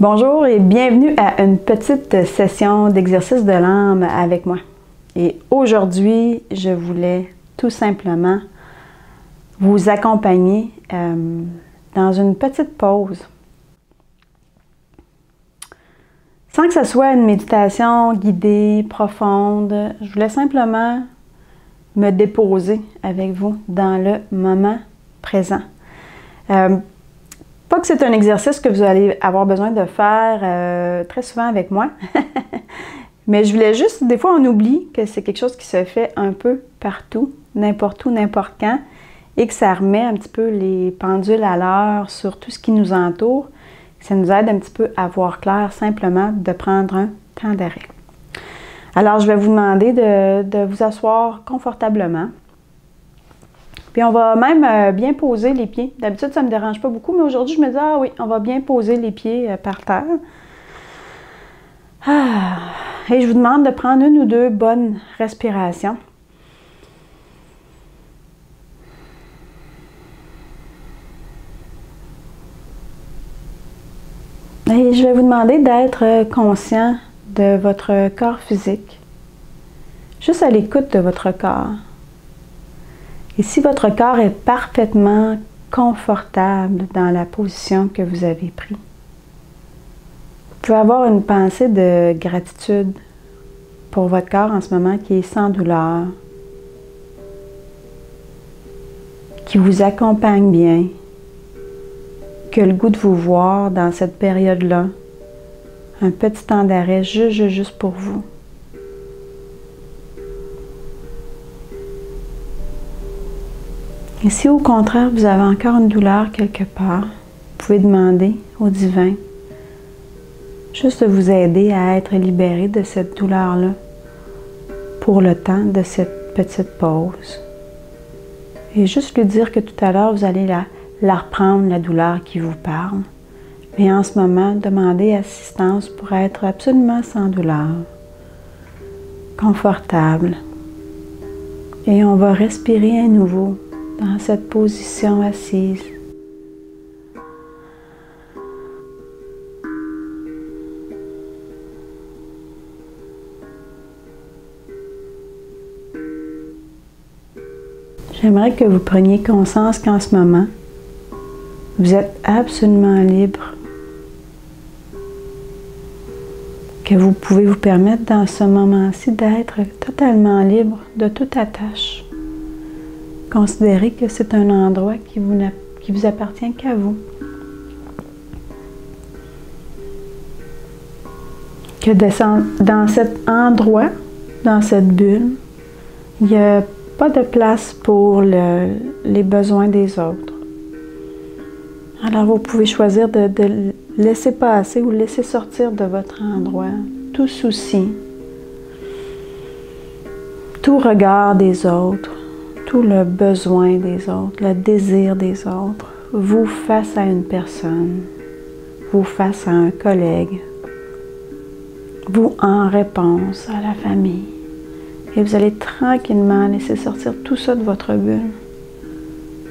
Bonjour et bienvenue à une petite session d'exercice de l'âme avec moi. Et aujourd'hui, je voulais tout simplement vous accompagner dans une petite pause. Sans que ce soit une méditation guidée, profonde, je voulais simplement me déposer avec vous dans le moment présent. Pas que c'est un exercice que vous allez avoir besoin de faire très souvent avec moi, mais je voulais juste, des fois on oublie que c'est quelque chose qui se fait un peu partout, n'importe où, n'importe quand, et que ça remet un petit peu les pendules à l'heure sur tout ce qui nous entoure. Ça nous aide un petit peu à voir clair, simplement de prendre un temps d'arrêt. Alors je vais vous demander de vous asseoir confortablement. Puis on va même bien poser les pieds. D'habitude, ça ne me dérange pas beaucoup, mais aujourd'hui, je me dis, ah oui, on va bien poser les pieds par terre. Et je vous demande de prendre une ou deux bonnes respirations. Et je vais vous demander d'être conscient de votre corps physique. Juste à l'écoute de votre corps. Et si votre corps est parfaitement confortable dans la position que vous avez prise, vous pouvez avoir une pensée de gratitude pour votre corps en ce moment qui est sans douleur, qui vous accompagne bien, qui a le goût de vous voir dans cette période-là. Un petit temps d'arrêt juste pour vous. Et si au contraire, vous avez encore une douleur quelque part, vous pouvez demander au divin juste de vous aider à être libéré de cette douleur-là pour le temps de cette petite pause. Et juste lui dire que tout à l'heure, vous allez la reprendre, la douleur qui vous parle. Mais en ce moment, demandez assistance pour être absolument sans douleur, confortable. Et on va respirer à nouveau dans cette position assise. J'aimerais que vous preniez conscience qu'en ce moment, vous êtes absolument libre, que vous pouvez vous permettre dans ce moment-ci d'être totalement libre de toute attache. Considérez que c'est un endroit qui vous appartient qu'à vous. Que dans cet endroit, dans cette bulle, il n'y a pas de place pour les besoins des autres. Alors vous pouvez choisir de laisser passer ou laisser sortir de votre endroit tout souci, tout regard des autres, tout le besoin des autres, le désir des autres, vous face à une personne, vous face à un collègue, vous en réponse à la famille. Et vous allez tranquillement laisser sortir tout ça de votre bulle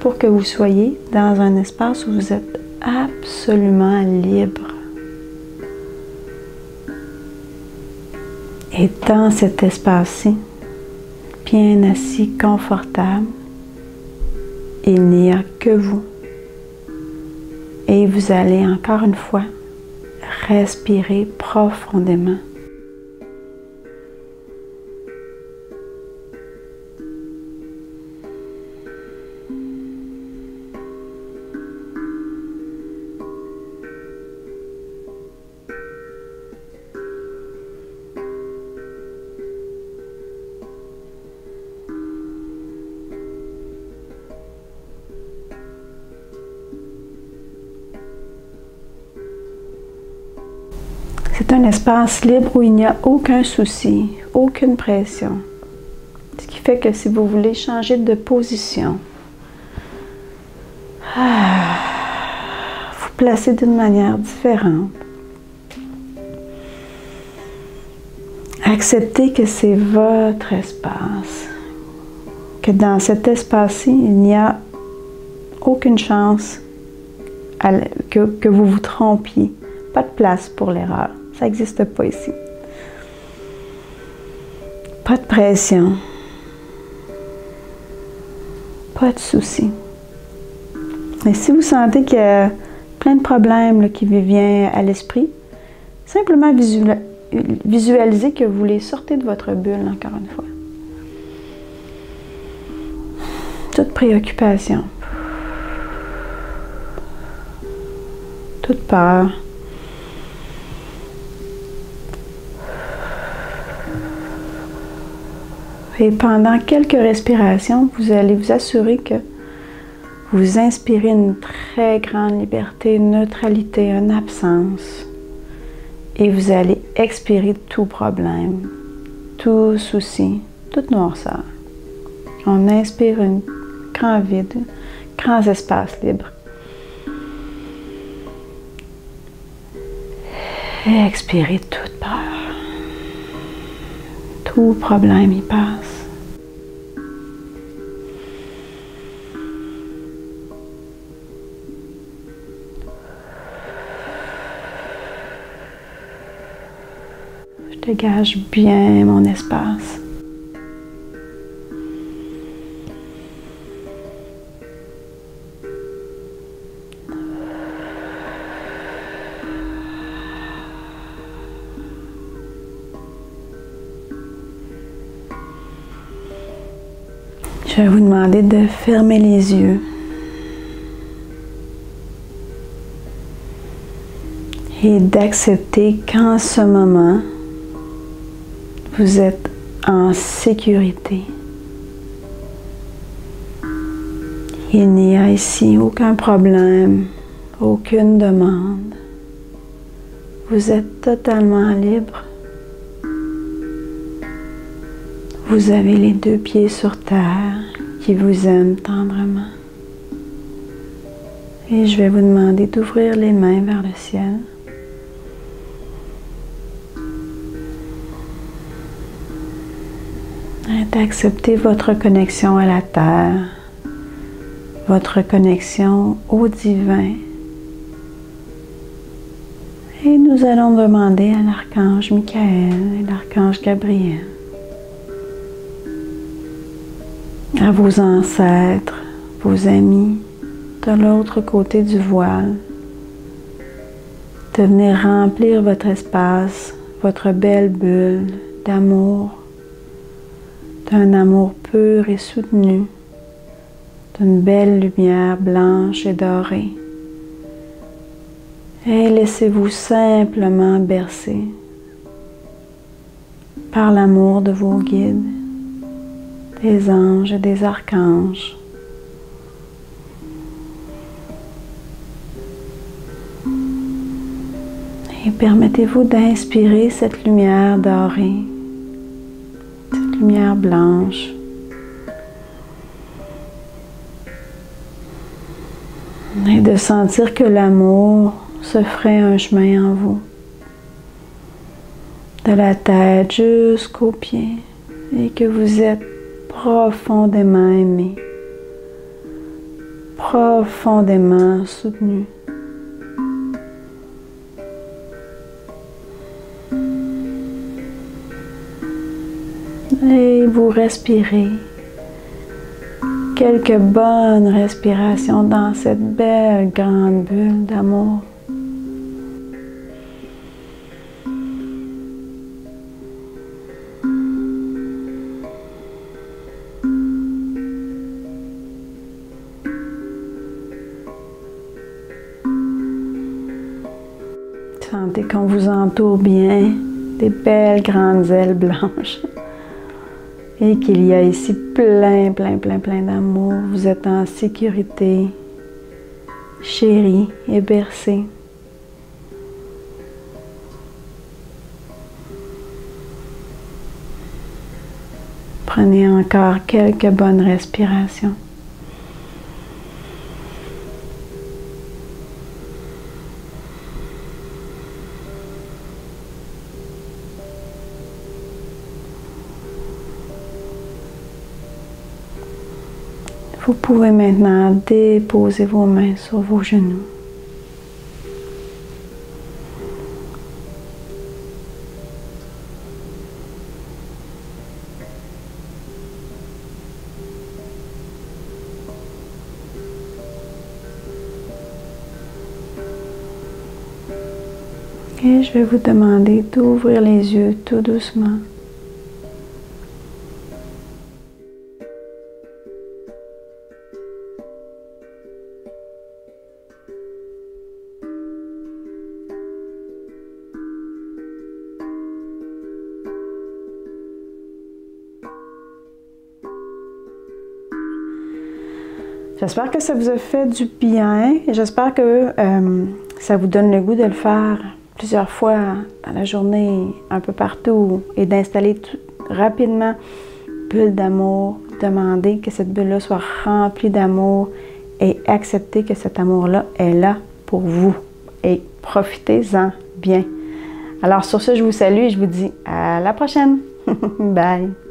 pour que vous soyez dans un espace où vous êtes absolument libre. Et dans cet espace-ci, bien assis, confortable, il n'y a que vous. Et vous allez encore une fois respirer profondément. C'est un espace libre où il n'y a aucun souci, aucune pression. Ce qui fait que si vous voulez changer de position, vous placez d'une manière différente. Acceptez que c'est votre espace, que dans cet espace-ci, il n'y a aucune chance que vous vous trompiez Pas de place pour l'erreur. Ça n'existe pas ici. Pas de pression. Pas de soucis. Mais si vous sentez qu'il y a plein de problèmes là, qui vous viennent à l'esprit, simplement visualisez que vous les sortez de votre bulle, encore une fois. Toute préoccupation. Toute peur. Et pendant quelques respirations, vous allez vous assurer que vous inspirez une très grande liberté, une neutralité, une absence. Et vous allez expirer tout problème, tout souci, toute noirceur. On inspire un grand vide, grands espaces libres. Et expirez toute peur. Tout problème y passe. Je dégage bien mon espace. Je vais vous demander de fermer les yeux et d'accepter qu'en ce moment, vous êtes en sécurité. Il n'y a ici aucun problème, aucune demande. Vous êtes totalement libre. Vous avez les deux pieds sur terre qui vous aiment tendrement. Et je vais vous demander d'ouvrir les mains vers le ciel. Et d'accepter votre connexion à la terre, votre connexion au divin. Et nous allons demander à l'archange Michael et l'archange Gabriel, à vos ancêtres, vos amis, de l'autre côté du voile, de venir remplir votre espace, votre belle bulle d'amour, d'un amour pur et soutenu, d'une belle lumière blanche et dorée. Et laissez-vous simplement bercer par l'amour de vos guides, des anges et des archanges. Et permettez-vous d'inspirer cette lumière dorée, cette lumière blanche. Et de sentir que l'amour se ferait un chemin en vous, de la tête jusqu'aux pieds, et que vous êtes profondément aimé, profondément soutenu. Et vous respirez quelques bonnes respirations dans cette belle grande bulle d'amour. Sentez qu'on vous entoure bien, des belles grandes ailes blanches. Et qu'il y a ici plein d'amour. Vous êtes en sécurité, chéri et bercé. Prenez encore quelques bonnes respirations. Vous pouvez maintenant déposer vos mains sur vos genoux. Et je vais vous demander d'ouvrir les yeux tout doucement. J'espère que ça vous a fait du bien. J'espère que ça vous donne le goût de le faire plusieurs fois dans la journée, un peu partout, et d'installer rapidement une bulle d'amour. Demandez que cette bulle-là soit remplie d'amour et acceptez que cet amour-là est là pour vous. Et profitez-en bien. Alors sur ce, je vous salue et je vous dis à la prochaine. Bye!